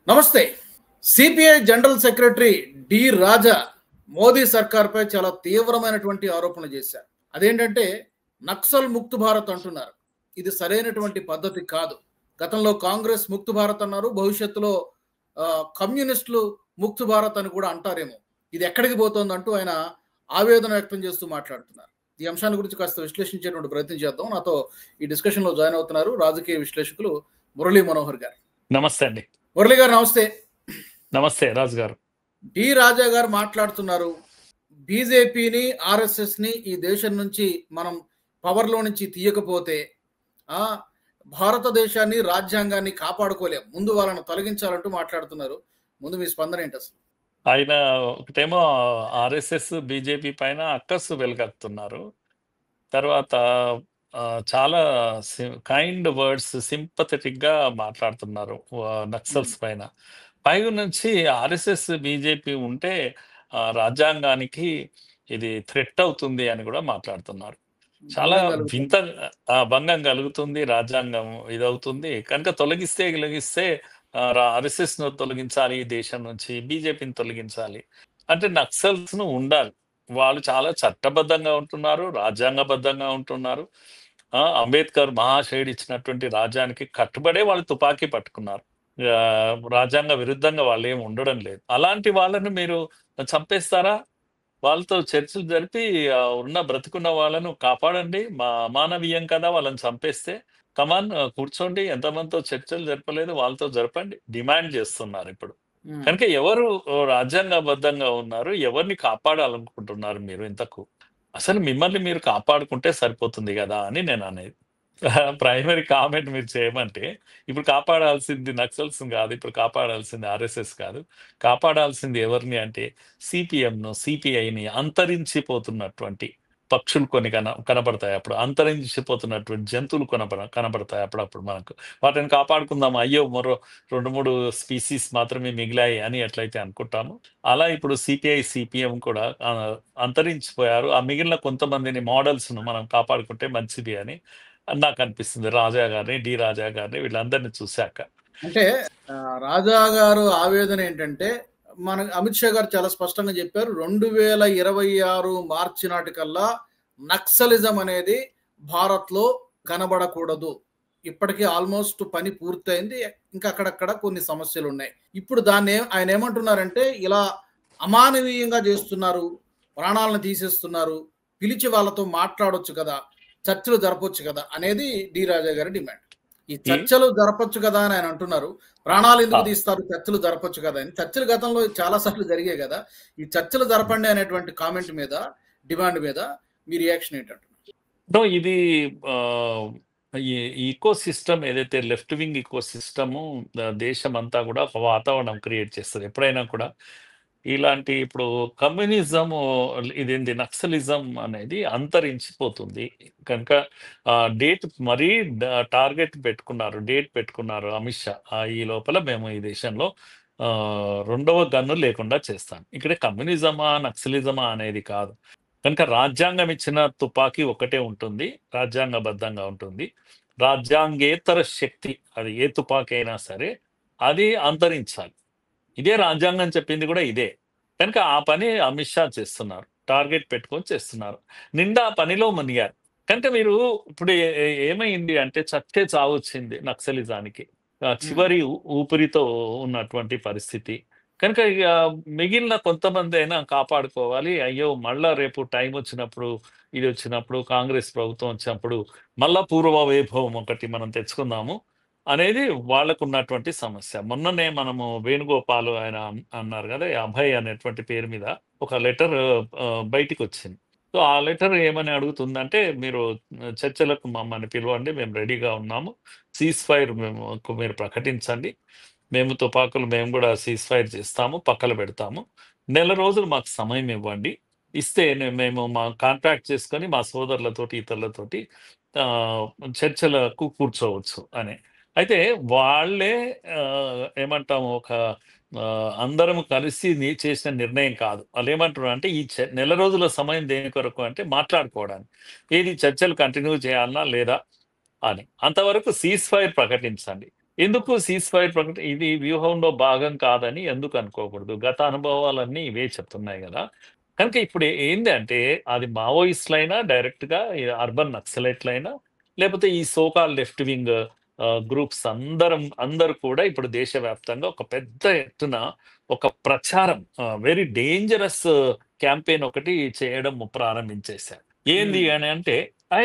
నమస్తే. CPI general secretary D రాజా మోదీ సర్కార్‌పై చాలా తీవ్రమైనటువంటి ఆరోపణలు చేశారు. అదేంటంటే నక్సల్ ముక్త్ భారత్ అంటున్నారు. ఇది సరైనటువంటి పద్ధతి కాదు. గతంలో కాంగ్రెస్ ముక్త్ భారత్ అన్నారు. భవిష్యత్తులో కమ్యూనిస్టులు ముక్త్ భారత్ అని కూడా అంటారేమో. ఇది ఎక్కడికి పోతోందంటూ ఆయన ఆవేదన వ్యక్తం చేస్తూ మాట్లాడుతున్నారు. ఈ అంశాన్ని గురించి కాస్త విశ్లేషించేటువంటి ప్రయత్నం చేద్దాం. నాతో ఈ డిస్కషన్‌లో జాయిన్ అవుతున్నారు రాజకీయ విశ్లేషకులు మురళీ మనోహర్ గారు. నమస్తే అండి. మురళి గారు నమస్తే. నమస్తే రాజు గారు. డి రాజా గారు మాట్లాడుతున్నారు. బీజేపీని, ఆర్ఎస్ఎస్‌ని ఈ దేశం నుంచి మనం పవర్‌లో నుంచి తీయకపోతే భారతదేశాన్ని, రాజ్యాంగాన్ని కాపాడుకోలేం. ముందు వాళ్ళని తొలగించాలంటూ మాట్లాడుతున్నారు. ముందు మీ స్పందన ఏంటి అసలు? ఆయన ఒకటేమో ఆర్ఎస్ఎస్, బీజేపీ పైన అక్కసు వెలుగక్కుతున్నారు. తర్వాత చాలా కైండ్ వర్డ్స్ సింపథెటిక్‌గా మాట్లాడుతున్నారు నక్సల్స్ పైన. పైగా నుంచి ఆర్ఎస్ఎస్, బీజేపీ ఉంటే రాజ్యాంగానికి ఇది థ్రెట్ అవుతుంది అని కూడా మాట్లాడుతున్నారు. చాలా వింత భంగం కలుగుతుంది, రాజ్యాంగం ఇదవుతుంది కనుక తొలగిస్తే ఆర్ఎస్ఎస్ ను తొలగించాలి ఈ దేశం నుంచి, బీజేపీని తొలగించాలి అంటే నక్సల్స్ ను ఉండాలి. వాళ్ళు చాలా చట్టబద్ధంగా ఉంటున్నారు, రాజ్యాంగబద్ధంగా ఉంటున్నారు. అంబేద్కర్ మహాశయుడు ఇచ్చినటువంటి రాజ్యానికి కట్టుబడే వాళ్ళు తుపాకీ పట్టుకున్నారు. రాజ్యాంగ విరుద్ధంగా వాళ్ళు ఏమి ఉండడం లేదు. అలాంటి వాళ్ళను మీరు చంపేస్తారా? వాళ్ళతో చర్చలు జరిపి ఉన్న బ్రతికున్న వాళ్ళను కాపాడండి. అమానవీయం కదా వాళ్ళని చంపేస్తే. కమాన్ కూర్చోండి, ఎంతమందితో చర్చలు జరపలేదు వాళ్ళతో జరపండి డిమాండ్ చేస్తున్నారు ఇప్పుడు. కనుక ఎవరు రాజ్యాంగబద్ధంగా ఉన్నారు, ఎవరిని కాపాడాలనుకుంటున్నారు మీరు ఇంతకు? అసలు మిమ్మల్ని మీరు కాపాడుకుంటే సరిపోతుంది కదా అని నేను అనేది. ప్రైమరీ కామెంట్ మీరు చేయమంటే ఇప్పుడు కాపాడాల్సింది నక్సల్స్ కాదు, ఇప్పుడు కాపాడాల్సింది ఆర్ఎస్ఎస్ కాదు. కాపాడాల్సింది ఎవరిని అంటే సిపిఎంను, సిపిఐని, అంతరించిపోతున్నటువంటి పక్షులు కొన్ని కనపడతాయి అప్పుడు, అంతరించిపోతున్నటువంటి జంతువులు కనపడతాయి అప్పుడప్పుడు మనకు. వాటిని కాపాడుకుందాం, అయ్యో మరో 2-3 స్పీసీస్ మాత్రమే మిగిలాయి అని ఎట్లయితే అనుకుంటాము, అలా ఇప్పుడు సిపిఐ, సిపిఎం కూడా అంతరించిపోయారు. ఆ మిగిలిన కొంతమందిని మోడల్స్ను మనం కాపాడుకుంటే మంచిది అని నాకు అనిపిస్తుంది. రాజా గారిని, డి రాజా గారిని, వీళ్ళందరినీ చూశాక. అంటే రాజా గారు ఆవేదన ఏంటంటే, మన అమిత్ షా గారు చాలా స్పష్టంగా చెప్పారు, 2026 మార్చి నాటికల్లా నక్సలిజం అనేది భారత్లో కనబడకూడదు. ఇప్పటికీ ఆల్మోస్ట్ పని పూర్తయింది, ఇంకా అక్కడక్కడ కొన్ని సమస్యలు ఉన్నాయి. ఇప్పుడు దాన్ని ఆయన ఏమంటున్నారంటే, ఇలా అమానవీయంగా చేస్తున్నారు, ప్రాణాలను తీసేస్తున్నారు, పిలిచి వాళ్ళతో మాట్లాడొచ్చు కదా, చర్చలు జరపొచ్చు కదా అనేది డి రాజా గారి డిమాండ్. ఈ చర్చలు జరపొచ్చు కదా అని ఆయన అంటున్నారు. ప్రాణాలు ఎందుకు తీస్తారు, చర్చలు జరపొచ్చు కదా అని. చర్చలు గతంలో చాలా సార్లు జరిగాయి కదా. ఈ చర్చలు జరపండి అనేటువంటి కామెంట్ మీద, డిమాండ్ మీద మీ రియాక్షన్ ఏంటంటున్నారు? ఇది ఈకో సిస్టమ్ ఏదైతే లెఫ్ట్ వింగ్ ఈకో సిస్టము దేశం అంతా కూడా ఒక వాతావరణం క్రియేట్ చేస్తుంది. ఎప్పుడైనా కూడా ఇలాంటి ఇప్పుడు కమ్యూనిజం, ఇదేంటి నక్సలిజం అనేది అంతరించిపోతుంది కనుక డేట్ మరీ టార్గెట్ పెట్టుకున్నారు, డేట్ పెట్టుకున్నారు అమిత్ షా. ఈ లోపల మేము ఈ దేశంలో 2వ గన్ను లేకుండా చేస్తాం. ఇక్కడ కమ్యూనిజమా నక్సలిజమా అనేది కాదు. కనుక రాజ్యాంగం ఇచ్చిన తుపాకీ ఒకటే ఉంటుంది, రాజ్యాంగబద్ధంగా ఉంటుంది. రాజ్యాంగేతర శక్తి అది ఏ తుపాకీ అయినా సరే అది అంతరించాలి. ఇదే రాజ్యాంగం చెప్పింది కూడా ఇదే. కనుక ఆ పని అమిత్ షా చేస్తున్నారు, టార్గెట్ పెట్టుకొని చేస్తున్నారు. నిండా పనిలో మునిగారు. కనుక మీరు ఇప్పుడు ఏమైంది అంటే చచ్చే చావు వచ్చింది నక్సలిజానికి, చివరి ఊపిరితో ఉన్నటువంటి పరిస్థితి. కనుక ఇక మిగిలిన కొంతమంది అయినా కాపాడుకోవాలి. అయ్యో మళ్ళా రేపు టైం వచ్చినప్పుడు, ఇది వచ్చినప్పుడు, కాంగ్రెస్ ప్రభుత్వం వచ్చినప్పుడు మళ్ళా పూర్వ వైభవం ఒకటి మనం తెచ్చుకుందాము అనేది వాళ్ళకు ఉన్నటువంటి సమస్య. మొన్ననే మనము వేణుగోపాల్ ఆయన అన్నారు కదా, అభయ్ అనేటువంటి పేరు మీద ఒక లెటర్ బయటికి వచ్చింది. సో ఆ లెటర్ ఏమని అడుగుతుందంటే, మీరు చర్చలకు మమ్మల్ని పిలవండి, మేము రెడీగా ఉన్నాము, సీజ్ ఫైర్ మీరు ప్రకటించండి, మేము తుపాకులు మేము కూడా సీజ్ ఫైర్ చేస్తాము, పక్కన పెడతాము, నెల రోజులు మాకు సమయం ఇవ్వండి, ఇస్తే మేము మా కాంట్రాక్ట్ చేసుకొని మా సోదరులతోటి ఇతరులతోటి చర్చలకు కూర్చోవచ్చు అని. అయితే వాళ్ళే ఏమంటాము, ఒక అందరం కలిసి చేసిన నిర్ణయం కాదు. వాళ్ళు ఏమంటున్నారు అంటే, ఈ నెల రోజుల సమయం దేని కొరకు అంటే మాట్లాడుకోవడానికి, ఏది చర్చలు కంటిన్యూ చేయాలన్నా లేదా అని. అంతవరకు సీజ్ ఫైర్ ప్రకటించండి, ఎందుకు సీజ్ ఫైర్ ఇది వ్యూహంలో భాగం కాదని ఎందుకు అనుకోకూడదు? గత అనుభవాలన్నీ ఇవే చెప్తున్నాయి గదా! కనుక ఇప్పుడు ఏంది అంటే అది మావోయిస్ట్‌లైనా డైరెక్ట్‌గా అర్బన్ నక్సలైట్‌లైనా లేపోతే ఈ so called left wing groups అందరూ కూడా ఇప్పుడు దేశవ్యాప్తంగా ఒక పెద్ద ఎత్తున ఒక ప్రచారం వెరీ డేంజరస్ క్యాంపెయిన్ ఒకటి చేయడం ప్రారంభించేశారు. ఏంది ఉమ్, అని అంటే,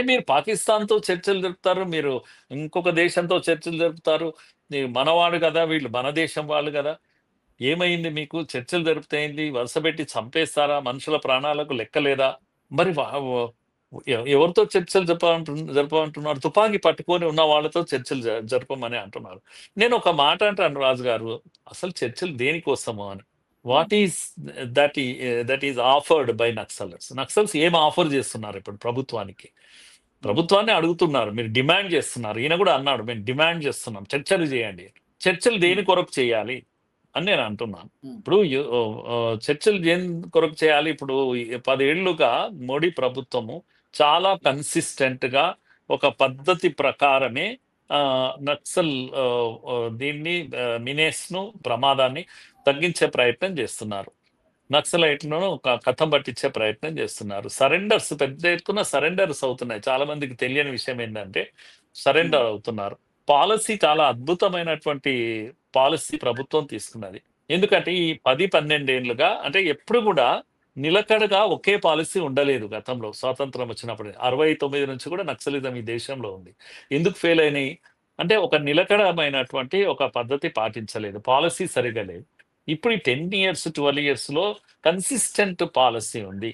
మీరు పాకిస్తాన్‌తో చర్చలు జరుపుతారు. మీరు ఇంకొక దేశంతో చర్చలు జరుపుతారు. మనవాడు గదా! వీళ్ళు మన దేశం వాళ్ళు గదా! ఏమైంది మీకు? చర్చలు జరిపితే ఏంది? వరుసబెట్టి చంపేస్తారా? మనుషుల ప్రాణాలకు లెక్క లేదా? మరి వ వ ఎవరితో చర్చలు జరపమంటున్నారు? తుపాకీ పట్టుకొని ఉన్న వాళ్ళతో చర్చలు జరపమని అంటున్నారు. నేను ఒక మాట అంటాను రాజు గారు. అసలు చర్చలు దేనికోసము అని. What is that is offered by నక్సలర్స్. నక్సల్స్ ఏం ఆఫర్ చేస్తున్నారు ఇప్పుడు ప్రభుత్వానికి? ఉమ్, ప్రభుత్వాన్ని అడుగుతున్నారు. మీరు డిమాండ్ చేస్తున్నారు. ఈయన కూడా అన్నాడు. మేము డిమాండ్ చేస్తున్నాం. చర్చలు చేయండి. చర్చలు దేని ఉమ్, కొరకు చేయాలి? అని నేను అంటున్నాను. ఉమ్, ఇప్పుడు చర్చలు దేని కొరకు చేయాలి? ఇప్పుడు 10 ఏళ్లుగా మోడీ ప్రభుత్వము చాలా కన్సిస్టెంట్‌గా ఒక పద్ధతి ప్రకారమే నక్సల్ దీన్ని మినేస్‌ను ప్రమాదాన్ని తగ్గించే ప్రయత్నం చేస్తున్నారు. నక్సలైట్‌లను కథం పట్టించే ప్రయత్నం చేస్తున్నారు. సరెండర్స్ పెద్ద ఎత్తున సరెండర్స్ అవుతున్నాయి. చాలా మందికి తెలియని విషయం ఏంటంటే ఉమ్, సరెండర్ అవుతున్నారు. పాలిసీ చాలా అద్భుతమైనటువంటి పాలిసీ ప్రభుత్వం తీసుకున్నది. ఎందుకంటే ఈ 10, 12 ఏళ్లుగా అంటే ఎప్పుడు కూడా నిలకడగా ఒకే పాలిసీ ఉండలేదు గతంలో స్వాతంత్రం వచ్చినప్పుడు. 69 నుంచి కూడా నక్సలిజం ఈ దేశంలో ఉంది. ఎందుకు ఫెయిల్ అయినాయి? అంటే ఒక నిలకడమైనటువంటి ఒక పద్ధతి పాటించలేదు. పాలిసీ సరిగ్గా లేదు. ఇప్పుడు ఈ 10 ఇయర్స్, 12 ఇయర్స్‌లో కన్సిస్టెంట్ పాలిసీ ఉంది.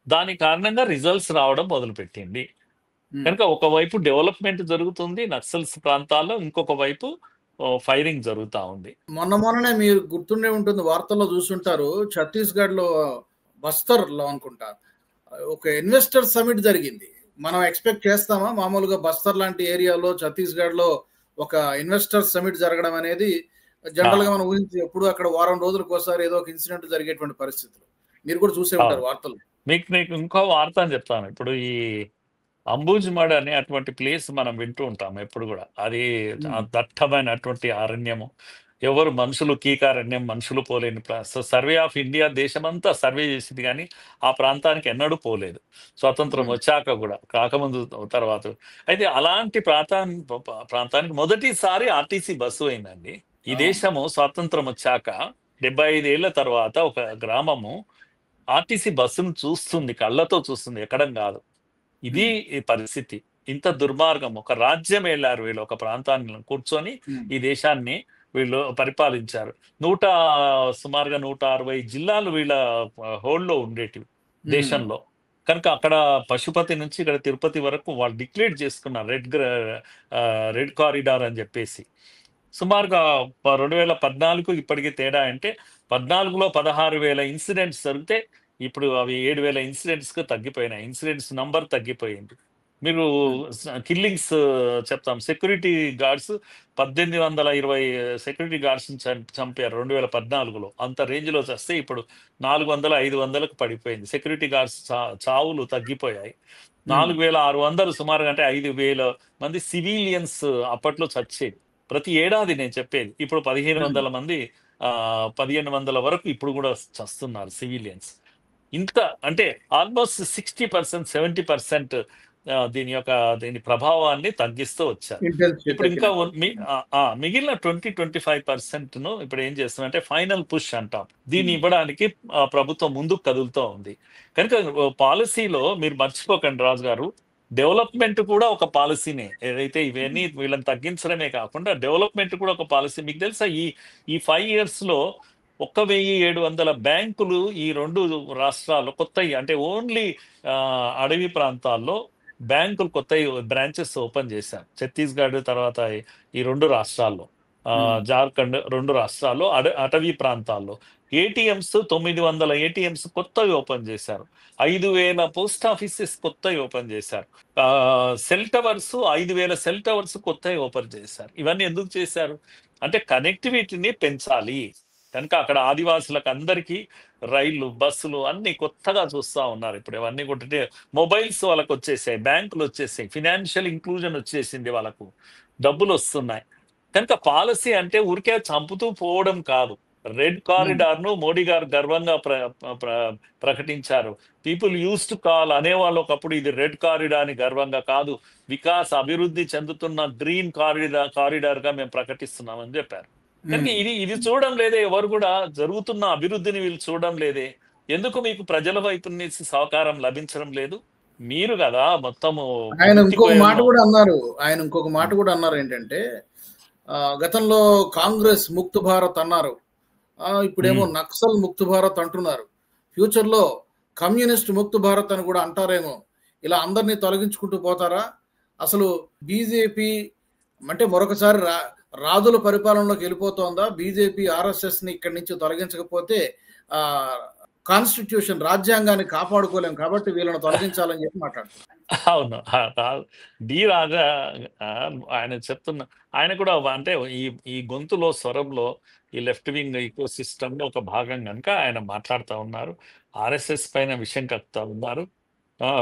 దాని కారణంగా రిజల్ట్స్ రావడం మొదలుపెట్టింది. ఉమ్. కనుక ఒకవైపు డెవలప్‌మెంట్ జరుగుతుంది నక్సల్స్ ప్రాంతాల్లో. ఇంకొక వైపు ఫైరింగ్ జరుగుతా ఉంది. మొన్ననే మీరు గుర్తుండే ఉంటుంది, వార్తల్లో చూసుంటారు. ఛత్తీస్‌గఢ్‌లో బస్తర్‌లో అనుకుంటా. ఒక ఇన్వెస్టర్ సమిట్ జరిగింది. మనం ఎక్స్‌పెక్ట్ చేస్తామా? మామూలుగా బస్తర్ లాంటి ఏరియాలో ఛత్తీస్‌గఢ్‌లో ఒక ఇన్వెస్టర్ సమిట్ జరగడం అనేది ఆ! జనరల్‌గా మనం ఊహించి ఎప్పుడు అక్కడ వారం రోజులకోసారి ఏదో ఒక ఇన్సిడెంట్ జరిగేటువంటి పరిస్థితులు. మీరు కూడా చూసే ఉంటారు అవును. వార్తలు. మీకు ఇంకో వార్త అని చెప్తాను. ఇప్పుడు ఈ అంబుజ్‌మడ్ అనే అటువంటి ప్లేస్ మనం వింటూ ఉంటాం ఎప్పుడు గూడా. అది హ్మ్. దట్టమైనటువంటి అరణ్యము. ఎవరు మనుషులు కీకారణ్యం, మనుషులు పోలేని సర్వే ఆఫ్ ఇండియా దేశమంతా సర్వే చేసింది గానీ, ఆ ప్రాంతానికి ఎన్నడూ పోలేదు. స్వతంత్రం హ్మ్. వచ్చాక గూడా. కాకముందు తర్వాత. అయితే అలాంటి ప్రాంతానికి మొదటిసారి ఆర్టీసీ బస్సు అయిందండి. ఈ అవును. దేశము స్వాతంత్రం వచ్చాక 75 ఏళ్ల తర్వాత ఒక గ్రామము ఆర్టీసీ బస్సును చూస్తుంది. కళ్ళతో చూస్తుంది. ఎక్కడం గాదు. ఇది హ్మ్. ఈ పరిస్థితి. ఇంత దుర్మార్గం. ఒక రాజ్యం ఏలారు వీళ్ళు. ఒక ప్రాంతాన్ని కూర్చొని హ్మ్. ఈ దేశాన్ని వీళ్ళు పరిపాలించారు. సుమారుగా 160 జిల్లాలు వీళ్ళ హోల్డ్‌లో ఉండేటివి హ్మ్. దేశంలో. కనుక అక్కడ పశుపతి నుంచి ఇక్కడ తిరుపతి వరకు వాళ్ళు డిక్లేర్ చేసుకున్నారు. రెడ్ కారిడార్ అని జెప్పేసి. సుమారుగా 2014 ఇప్పటికి తేడా అంటే 14లో 16,000 ఇన్సిడెంట్స్ జరిగితే ఇప్పుడు అవి 7,000 ఇన్సిడెంట్స్‌కి తగ్గిపోయినాయి. ఇన్సిడెంట్స్ నంబర్ తగ్గిపోయింది. మీరు హ్మ్. కిల్లింగ్స్ చెప్తాం. సెక్యూరిటీ గార్డ్స్ 1820 సెక్యూరిటీ గార్డ్స్‌ని చంపారు 2014లో. అంత రేంజ్‌లో చస్తే ఇప్పుడు 400, 500కి పడిపోయింది. సెక్యూరిటీ గార్డ్స్ చావులు తగ్గిపోయాయి. హ్మ్. 4,600 సుమారుగా అంటే 5,000 మంది సివిలియన్స్ అప్పట్లో చచ్చేది. ప్రతి ఏడాది నేను చెప్పేది. ఇప్పుడు హ్మ్. 1,500 మంది 1,500 వరకు ఇప్పుడు గూడా చస్తున్నారు సివిలియన్స్. ఇంత అంటే ఆల్‌మోస్ట్ 60%, 70% దీని ప్రభావాన్ని తగ్గిస్తూ వచ్చారు. ఇంటెన్సిటీ ఇప్పుడు ఇంకా తగ్గినట్టు. హ్మ్. మిగిలిన 25%ను ఇప్పుడు ఏం చేస్తుందంటే ఫైనల్ పుష్ అంటాం. దీన్ని హ్మ్. ఇవ్వడానికి ప్రభుత్వం ముందుకు కదులుతూ ఉంది. కనుక పాలిసీలో మీరు మర్చిపోకండి రాజు గారు. డెవలప్‌మెంట్ కూడా ఒక పాలిసీనే. ఏదైతే ఇవన్నీ హ్మ్. వీళ్ళని తగ్గించడమే కాకుండా డెవలప్‌మెంట్ కూడా ఒక పాలిసీ. మీకు తెలుసా ఈ 5 ఇయర్స్‌లో 1,700 బ్యాంకులు ఈ 2 రాష్ట్రాల్లో కొత్తయి అంటే ఓన్లీ అడవి ప్రాంతాల్లో బ్యాంకులు కొత్తయి బ్రాంచెస్ ఓపెన్ చేశారు. ఛత్తీస్‌గఢ్ తర్వాత ఈ 2 రాష్ట్రాల్లో. హ్మ్. జార్ఖండ్ 2 రాష్ట్రాల్లో అటవీ ప్రాంతాల్లో. ఏటీఎమ్స్ 900 ఏటీఎమ్స్ కొత్తవి ఓపెన్ చేశారు. 5,000 పోస్ట్ ఆఫీసెస్ కొత్తవి ఓపెన్ చేశారు. సెల్ టవర్స్ 5,000 సెల్ టవర్స్ కొత్తవి ఓపెన్ చేశారు. ఇవన్నీ ఎందుకు చేశారు? అంటే కనెక్టివిటీని పెంచాలి. కనుక అక్కడ ఆదివాసులకు అందరికీ రైళ్లు, బస్సులు అన్నీ కొత్తగా చూస్తా ఉన్నారు. ఇప్పుడు ఇవన్నీ కూడా మొబైల్స్ వాళ్ళకొచ్చేసాయి. బ్యాంకులొచ్చేసాయి. ఫినాన్షియల్ ఇంక్లూజన్ వచ్చేసింది వాళ్ళకు. డబ్బులొస్తున్నాయి. కనుక పాలసీ అంటే ఊరికే చంపుతూ పోవడం కాదు. రెడ్ కారిడార్ ను మోడీ గారు గర్వంగా ప్రకటించారు. పీపుల్ యూస్ టు కాల్ అనేవాళ్ళు ఒకప్పుడు ఇది రెడ్ కారిడార్ అని గర్వంగా కాదు, వికాస్ అభివృద్ధి చెందుతున్న గ్రీన్ కారిడార్ గా మేము ప్రకటిస్తున్నామని చెప్పారు. కనుక ఇది ఇది చూడడం లేదే, ఎవరు కూడా జరుగుతున్న అభివృద్ధిని వీళ్ళు చూడడం లేదే. ఎందుకు మీకు ప్రజల వైపు నుంచి సహకారం లభించడం లేదు? మీరు కదా మొత్తము ఆయన గుత్తి ఇంకొక మాట కోయల్లో. కూడా అన్నారు. ఆయన ఇంకొక మాట కూడా అన్నారు ఏంటంటే, గతంలో కాంగ్రెస్ ముక్త్ భారత్ అన్నారు, ఇప్పుడేమో నక్సల్ ముక్త్ భారత్ అంటున్నారు, ఫ్యూచర్ లో కమ్యూనిస్ట్ ముక్త్ భారత్ అని కూడా అంటారేమో. ఇలా అందరినీ తొలగించుకుంటూ పోతారా? అసలు బీజేపీ అంటే మరొకసారి రాజుల పరిపాలనలోకి వెళ్ళిపోతోందా? బీజేపీ ఆర్ఎస్ఎస్ ని ఇక్కడి నుంచి తొలగించకపోతే ఆ కాన్స్టిట్యూషన్ రాజ్యాంగాన్ని కాపాడుకోలేం కాబట్టి వీళ్ళని తొలగించాలని చెప్పి మాట్లాడుతున్నారు. అవును. డి రాజా ఆయన చెప్తున్న, ఆయన కూడా అంటే ఈ గొంతులో స్వరంలో ఈ లెఫ్ట్ వింగ్ ఈకో సిస్టమ్ లో ఒక భాగం కనుక ఆయన మాట్లాడుతూ ఉన్నారు. ఆర్ఎస్ఎస్ పైన విషయం కక్కుతా ఉన్నారు,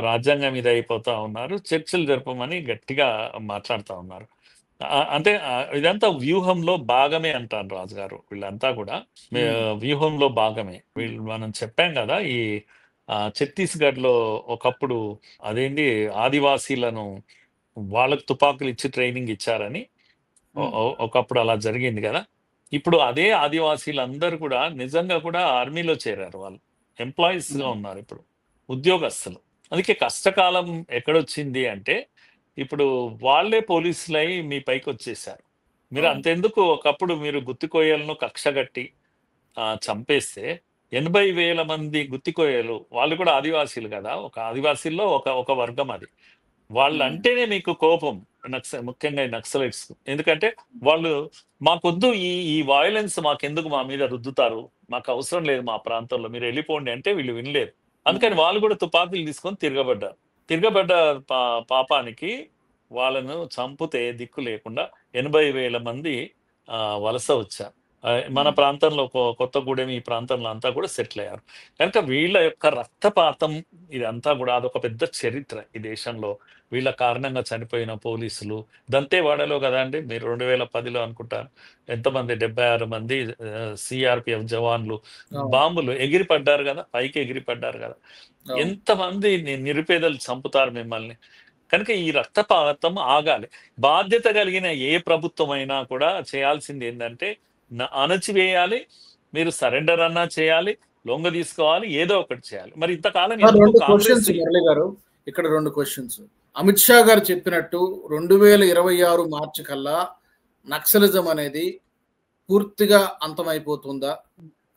రాజ్యాంగం మీద అయిపోతా ఉన్నారు, చర్చలు జరపమని గట్టిగా మాట్లాడుతూ ఉన్నారు. అంటే ఇదంతా వ్యూహంలో భాగమే అంటారు రాజుగారు. వీళ్ళంతా కూడా వ్యూహంలో భాగమే. వీళ్ళు మనం చెప్పాం కదా, ఈ ఛత్తీస్గఢ్ లో ఒకప్పుడు అదేంటి ఆదివాసీలను వాళ్ళకు తుపాకులు ఇచ్చి ట్రైనింగ్ ఇచ్చారని ఒకప్పుడు అలా జరిగింది కదా. ఇప్పుడు అదే ఆదివాసీలందరూ కూడా నిజంగా కూడా ఆర్మీలో చేరారు. వాళ్ళు ఎంప్లాయీస్ గా ఉన్నారు ఇప్పుడు, ఉద్యోగస్తులు. అందుకే కష్టకాలం ఎక్కడొచ్చింది అంటే ఇప్పుడు వాళ్ళే పోలీసులై మీ పైకి వచ్చేసారు. మీరు అంతెందుకు, ఒకప్పుడు మీరు గుత్తికోయలను కక్షగట్టి చంపేస్తే 80,000 మంది గుత్తికోయలు, వాళ్ళు కూడా ఆదివాసీలు కదా, ఒక ఆదివాసీల్లో ఒక వర్గం అది. వాళ్ళు అంటేనే మీకు కోపం, ముఖ్యంగా ఈ నక్సలైట్స్. ఎందుకంటే వాళ్ళు మాకొద్దు ఈ వయలెన్స్, మాకెందుకు మా మీద రుద్దుతారు, మాకు అవసరం లేదు మా ప్రాంతంలో, మీరు వెళ్ళిపోండి అంటే వీళ్ళు వినలేదు. అందుకని వాళ్ళు కూడా తుపాకులు తీసుకొని తిరగబడ్డ పాపానికి వాళ్ళను చంపితే దిక్కు లేకుండా 80,000 మంది వలస వచ్చారు. మన ప్రాంతంలో కొత్తగూడెం ఈ ప్రాంతంలో అంతా కూడా సెటిల్ అయ్యారు. కనుక వీళ్ళ యొక్క రక్తపాతం ఇదంతా కూడా అదొక పెద్ద చరిత్ర ఈ దేశంలో. వీళ్ళ కారణంగా చనిపోయిన పోలీసులు, దంతేవాడలో కదా అండి, మీరు 2010లో అనుకుంటారు ఎంతమంది, 76 మంది సిఆర్పిఎఫ్ జవాన్లు బాంబులు ఎగిరిపడ్డారు కదా, పైకి ఎగిరిపడ్డారు కదా. ఎంతమంది నిరుపేదలు చంపుతారు మిమ్మల్ని. కనుక ఈ రక్తపాతం ఆగాలి. బాధ్యత కలిగిన ఏ ప్రభుత్వం అయినా కూడా చేయాల్సింది ఏంటంటే అణచివేయాలి, మీరు సరెండర్ అన్నా చేయాలి, లొంగ తీసుకోవాలి, ఏదో ఒకటి చేయాలి. మరి ఇంతకాలం కాంగ్రెస్ గారు ఇక్కడ 2 క్వశ్చన్స్. అమిత్ షా గారు చెప్పినట్టు 2026 మార్చి కల్లా నక్సలిజం అనేది పూర్తిగా అంతమైపోతుందా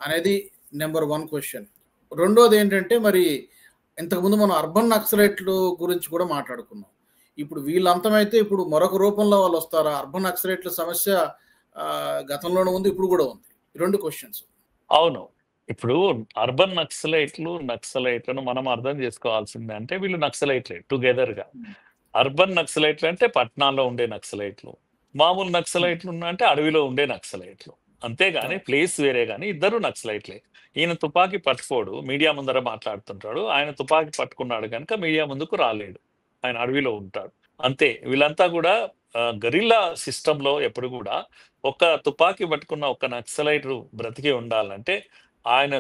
అనేది నెంబర్ 1 క్వశ్చన్. రెండోది ఏంటంటే, మరి ఇంతకుముందు మనం అర్బన్ నక్సలైట్లు గురించి కూడా మాట్లాడుకున్నాం. ఇప్పుడు వీళ్ళు అంతమైతే ఇప్పుడు మరొక రూపంలో వాళ్ళు వస్తారా? అర్బన్ నక్సలైట్ల సమస్య గతంలోనే ఉంది, ఇప్పుడు కూడా ఉంది. 2 క్వశ్చన్స్. అవును. ఇప్పుడు అర్బన్ నక్సలైట్లను మనం అర్థం చేసుకోవాల్సిందే. అంటే వీళ్ళు నక్సలైట్లే టుగెదర్ గా. అర్బన్ నక్సలైట్లు అంటే పట్టణాల్లో ఉండే నక్సలైట్లు, మామూలు నక్సలైట్లు అంటే అడవిలో ఉండే నక్సలైట్లు. అంతేగాని ప్లేస్ వేరే, కానీ ఇద్దరు నక్సలైట్లే. ఈయన తుపాకీ పట్టుకోడు, మీడియా ముందర మాట్లాడుతుంటాడు. ఆయన తుపాకీ పట్టుకున్నాడు కనుక మీడియా ముందుకు రాలేడు, ఆయన అడవిలో ఉంటాడు. అంతే. వీళ్ళంతా కూడా గరిల్లా సిస్టమ్ లో ఎప్పుడు కూడా ఒక తుపాకీ పట్టుకున్న ఒక నక్సలైట్ బ్రతికి ఉండాలంటే ఆయన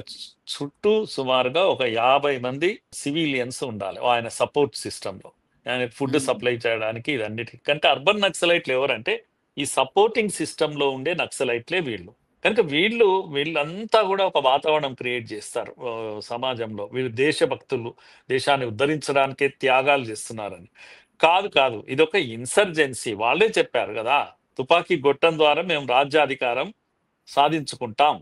చుట్టూ సుమారుగా ఒక 50 మంది సివిలియన్స్ ఉండాలి ఆయన సపోర్ట్ సిస్టమ్ లో, ఆయన ఫుడ్ సప్లై చేయడానికి ఇదన్నిటికీ. కనుక అర్బన్ నక్సలైట్లు ఎవరంటే ఈ సపోర్టింగ్ సిస్టమ్ లో ఉండే నక్సలైట్లే వీళ్ళు. కనుక వీళ్ళంతా కూడా ఒక వాతావరణం క్రియేట్ చేస్తారు సమాజంలో. వీళ్ళు దేశభక్తులు, దేశాన్ని ఉద్ధరించడానికే త్యాగాలు చేస్తున్నారని. కాదు, ఇదొక ఇన్సర్జెన్సీ. వాళ్ళే చెప్పారు కదా, తుపాకీ గొట్టం ద్వారా మేము రాజ్యాధికారం సాధించుకుంటాం.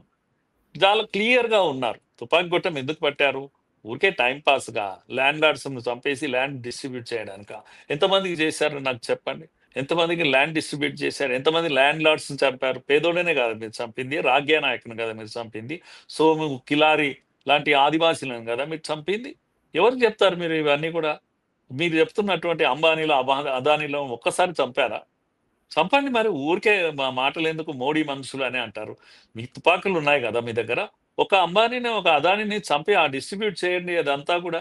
చాలా క్లియర్ గా ఉన్నారు. తుపాకీ గొట్టం ఎందుకు పట్టారు? ఊరికే టైం పాస్ గా, ల్యాండ్ లార్డ్స్ చంపేసి ల్యాండ్ డిస్ట్రిబ్యూట్ చేయడానిక? ఎంతమందికి చేశారు నాకు చెప్పండి? ఎంతమందికి ల్యాండ్ డిస్ట్రిబ్యూట్ చేశారు? ఎంతమంది ల్యాండ్ లార్డ్స్ చంపారు? పేదోడనే కదా మీరు చంపింది, రాగ్యా నాయకుని కదా మీరు చంపింది, సోము కిలారి లాంటి ఆదివాసీలను కదా మీరు చంపింది. ఎవరికి చెప్తారు మీరు ఇవన్నీ కూడా? మీరు చెప్తున్నటువంటి అంబానీలో అదానీలో ఒక్కసారి చంపారా? చంపండి మరి, ఊరికే మాటలు ఎందుకు? మోడీ మనుషులు అని అంటారు. మీ తుపాకులు ఉన్నాయి కదా మీ దగ్గర, ఒక అంబానీని ఒక అదానిని చంపి డిస్ట్రిబ్యూట్ చేయండి. అదంతా కూడా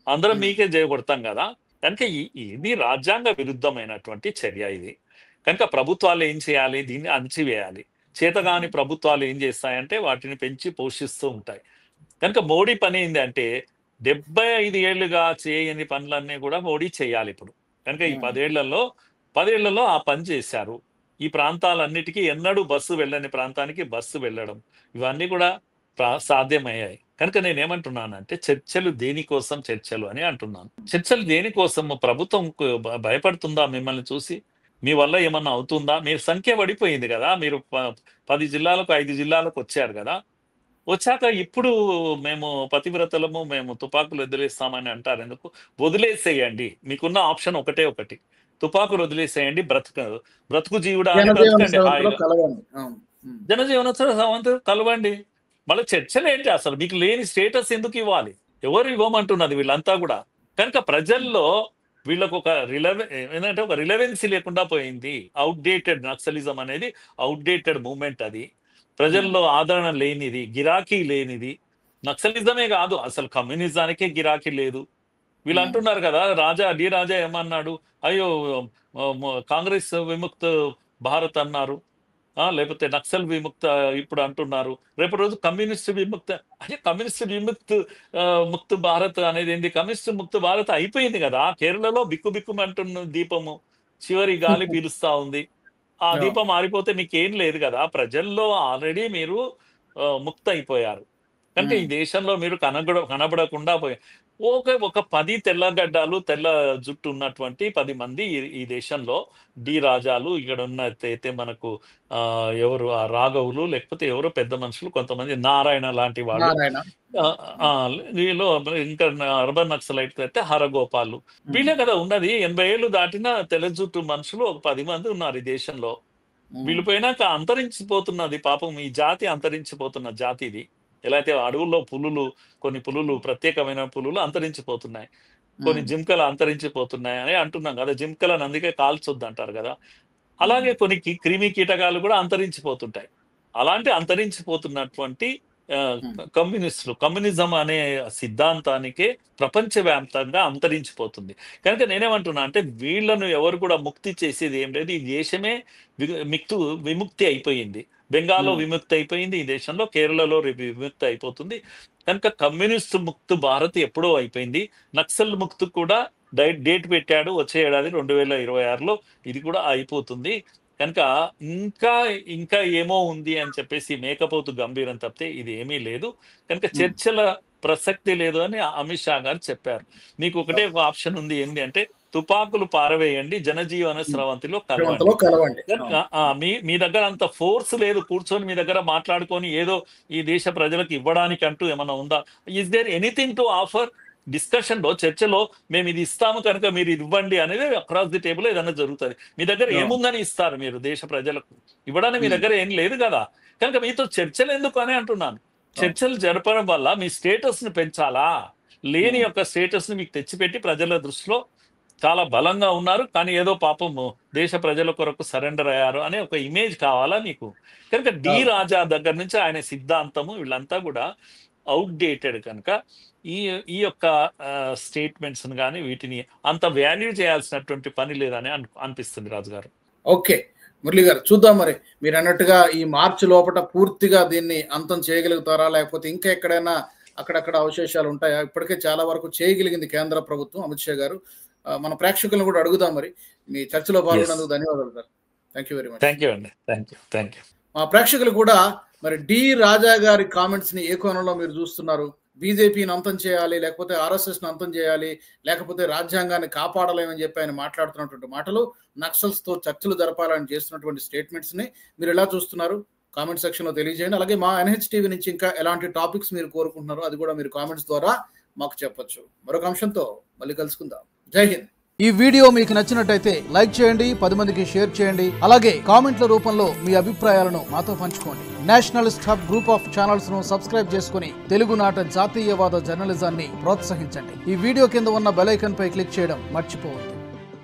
అందరం మీకే చేయగొడతాం కదా. కనుక ఇది రాజ్యాంగ విరుద్ధమైనటువంటి చర్య ఇది. కనుక ప్రభుత్వాలు ఏం చేయాలి? దీన్ని అణచివేయాలి. చేతగాని ప్రభుత్వాలు ఏం చేస్తాయంటే వాటిని పెంచి పోషిస్తూ ఉంటాయి. కనుక మోడీ పని ఏందంటే 75 ఏళ్లుగా చేయని పనులన్నీ కూడా మోడీ చేయాలి ఇప్పుడు. కనుక ఈ 10 ఏళ్లలో ఆ పని చేశారు. ఈ ప్రాంతాలన్నిటికీ ఎన్నడూ బస్సు వెళ్ళని ప్రాంతానికి బస్సు వెళ్ళడం, ఇవన్నీ కూడా సాధ్యమయ్యాయి. కనుక నేనేమంటున్నానంటే చర్చలు దేనికోసం చర్చలు అని అంటున్నాను. చర్చలు దేనికోసం? ప్రభుత్వం భయపడుతుందా మిమ్మల్ని చూసి? మీ వల్ల ఏమన్నా అవుతుందా? మీరు సంఖ్య పడిపోయింది కదా, మీరు 10 జిల్లాలకు 5 జిల్లాలకు వచ్చారు కదా. వచ్చాక ఇప్పుడు మేము పతివ్రతలము, మేము తుపాకులు వదిలేస్తామని అంటారు ఎందుకు? వదిలేసేయండి. మీకున్న ఆప్షన్ ఒకటే ఒకటి, తుపాకులు వదిలేసేయండి, బ్రతుకు జీవుడా అని బ్రతకండి హాయిగా. జనజీవన సవంతో కలవండి. మళ్ళీ చర్చలు ఏంటి? అసలు మీకు లేని స్టేటస్ ఎందుకు ఇవ్వాలి? ఎవరు ఇవ్వమంటున్నది? వీళ్ళంతా కూడా. కనుక ప్రజల్లో వీళ్ళకు ఒక ఏంటంటే ఒక రిలవెన్సీ లేకుండా పోయింది. అవుట్డేటెడ్ నక్సలిజం అనేది అవుట్డేటెడ్ మూవ్మెంట్. అది ప్రజల్లో ఆదరణ లేనిది, గిరాకీ లేనిది. నక్సలిజమే కాదు, అసలు కమ్యూనిజానికే గిరాకీ లేదు. వీళ్ళు అంటున్నారు కదా, డి రాజా ఏమన్నాడు? అయ్యో కాంగ్రెస్ విముక్త భారత్ అన్నారు, లేకపోతే నక్సల్ విముక్త ఇప్పుడు అంటున్నారు. రేపు రోజు కమ్యూనిస్ట్ విముక్త, అదే కమ్యూనిస్ట్ ముక్త భారత్ అనేది ఏంటి? కమ్యూనిస్ట్ ముక్త భారత్ అయిపోయింది కదా. కేరళలో బిక్కు బిక్కుమంటున్న దీపము చివరి గాలి పీలుస్తా ఉంది. ఆ దీపం ఆరిపోతే మీకేం లేదు కదా. ప్రజల్లో ఆల్రెడీ మీరు ముక్త అయిపోయారు. అంటే ఈ దేశంలో మీరు కనబడకుండా పోయారు. ఒక 10 తెల్లగడ్డాలు తెల్ల జుట్టు ఉన్నటువంటి 10 మంది ఈ దేశంలో డి రాజాలు, ఇక్కడ ఉన్నట్టయితే మనకు ఎవరు ఆ రాఘవులు, లేకపోతే ఎవరో పెద్ద మనుషులు కొంతమంది, నారాయణ లాంటి వాళ్ళు, వీళ్ళు ఇంకా అర్బన్ నక్సలైట్ అయితే హరగోపాలు, వీళ్ళే కదా ఉన్నది. 80 ఏళ్ళు దాటిన తెల్ల జుట్టు మనుషులు ఒక 10 మంది ఉన్నారు ఈ దేశంలో. వీళ్ళు పోయినాక అంతరించిపోతున్నది పాపం. ఈ జాతి అంతరించిపోతున్న జాతి ఇది. ఎలా అయితే అడవుల్లో కొన్ని పులులు, ప్రత్యేకమైన పులులు అంతరించిపోతున్నాయి, కొన్ని జింకలు అంతరించిపోతున్నాయి అని అంటున్నాం కదా. జింకలను అందుకే కాల్చొద్దు అంటారు కదా. అలాగే కొన్ని క్రిమి కీటకాలు కూడా అంతరించిపోతుంటాయి. అలాంటి అంతరించిపోతున్నటువంటి కమ్యూనిజం అనే సిద్ధాంతానికే ప్రపంచవ్యాప్తంగా అంతరించిపోతుంది. కనుక నేనేమంటున్నా అంటే వీళ్ళను ఎవరు కూడా ముక్తి చేసేది ఏం లేదు. ఈ దేశమే విముక్తి అయిపోయింది. బెంగాల్లో విముక్తి అయిపోయింది ఈ దేశంలో, కేరళలో విముక్తి అయిపోతుంది. కనుక కమ్యూనిస్ట్ ముక్త భారత్ ఎప్పుడో అయిపోయింది. నక్సల్ ముక్తు కూడా డేట్ పెట్టాడు, వచ్చే ఏడాది 2026లో ఇది కూడా అయిపోతుంది. కనుక ఇంకా ఏమో ఉంది అని చెప్పేసి మేకపోతు గంభీరం తప్పితే ఇది ఏమీ లేదు. కనుక చర్చల ప్రసక్తి లేదు అని అమిత్ షా గారు చెప్పారు. మీకు ఒకటే ఒక ఆప్షన్ ఉంది, ఏంటి అంటే తుపాకులు పారవేయండి, జనజీవన స్రవంతిలో కలవండి. మీ దగ్గర అంత ఫోర్స్ లేదు కూర్చొని మీ దగ్గర మాట్లాడుకొని ఏదో ఈ దేశ ప్రజలకు ఇవ్వడానికి అంటూ ఏమన్నా ఉందా? Is there anything to offer? Discussion లో, చర్చలో మేము ఇది ఇస్తాము కనుక మీరు ఇది ఇవ్వండి అనేది అక్రాస్ ది టేబుల్ ఏదైనా జరుగుతుంది. మీ దగ్గర ఏముందని ఇస్తారు మీరు దేశ ప్రజలకు? ఇవ్వడానికి మీ దగ్గర ఏం లేదు కదా. కనుక మీతో చర్చలు ఎందుకు అని అంటున్నాను. చర్చలు జరపడం వల్ల మీ స్టేటస్ ని పెంచాలా? లేని యొక్క స్టేటస్ ని మీకు తెచ్చిపెట్టి ప్రజల దృష్టిలో చాలా బలంగా ఉన్నారు, కానీ ఏదో పాపము దేశ ప్రజల కొరకు సరెండర్ అయ్యారు అనే ఒక ఇమేజ్ కావాలా మీకు? కనుక డి రాజా దగ్గర నుంచి ఆయన సిద్ధాంతము వీళ్ళంతా కూడా అవుట్డేటెడ్. కనుక ఈ యొక్క స్టేట్మెంట్స్ కానీ వీటిని అంత వాల్యూ చేయాల్సినటువంటి పని లేదని అనిపిస్తుంది రాజు గారు. ఓకే మురళి గారు, చూద్దాం మరి మీరు అన్నట్టుగా ఈ మార్చి లోపల పూర్తిగా దీన్ని అంతం చేయగలుగుతారా, లేకపోతే ఇంకా ఎక్కడైనా అక్కడక్కడ అవశేషాలు ఉంటాయా? ఇప్పటికే చాలా వరకు చేయగలిగింది కేంద్ర ప్రభుత్వం, అమిత్ షా గారు. మన ప్రేక్షకులను కూడా అడుగుదాం మరి. మీ చర్చలో పాల్గొన్నందుకు ధన్యవాదాలు sir. Thank you very much. Thank you అండి. Thank you. మా ప్రేక్షకులు కూడా మరి డి రాజా గారి కామెంట్స్ ని ఏ కోణంలో మీరు చూస్తున్నారు? బీజేపీని అంతం చేయాలి, లేకపోతే ఆర్ఎస్ఎస్ ని అంతం చేయాలి, లేకపోతే రాజ్యాంగాన్ని కాపాడలేమని చెప్పి ఆయన మాట్లాడుతున్నటువంటి మాటలు, నక్సల్స్ తో చర్చలు జరపాలని చేస్తున్నటువంటి స్టేట్మెంట్స్ ని మీరు ఎలా చూస్తున్నారు? కామెంట్ సెక్షన్ లో తెలియజేయండి. అలాగే మా ఎన్హెచ్ టీవీ నుంచి ఇంకా ఎలాంటి టాపిక్స్ మీరు కోరుకుంటున్నారో అది కూడా మీరు కామెంట్స్ ద్వారా మాకు చెప్పొచ్చు. మరొక అంశంతో మళ్ళీ కలుసుకుందాం. జై హింద్. ఈ వీడియో మీకు నచ్చినట్టయితే లైక్ చేయండి, 10 మందికి షేర్ చేయండి. అలాగే కామెంట్ల రూపంలో మీ అభిప్రాయాలను మాతో పంచుకోండి. Nationalist hub group of channels ను సబ్స్క్రైబ్ చేసుకుని తెలుగునాట జాతీయవాద జర్నలిజాన్ని ప్రోత్సహించండి. ఈ వీడియో కింద ఉన్న బెల్ ఐకాన్ పై క్లిక్ చేయడం మర్చిపోవద్దు.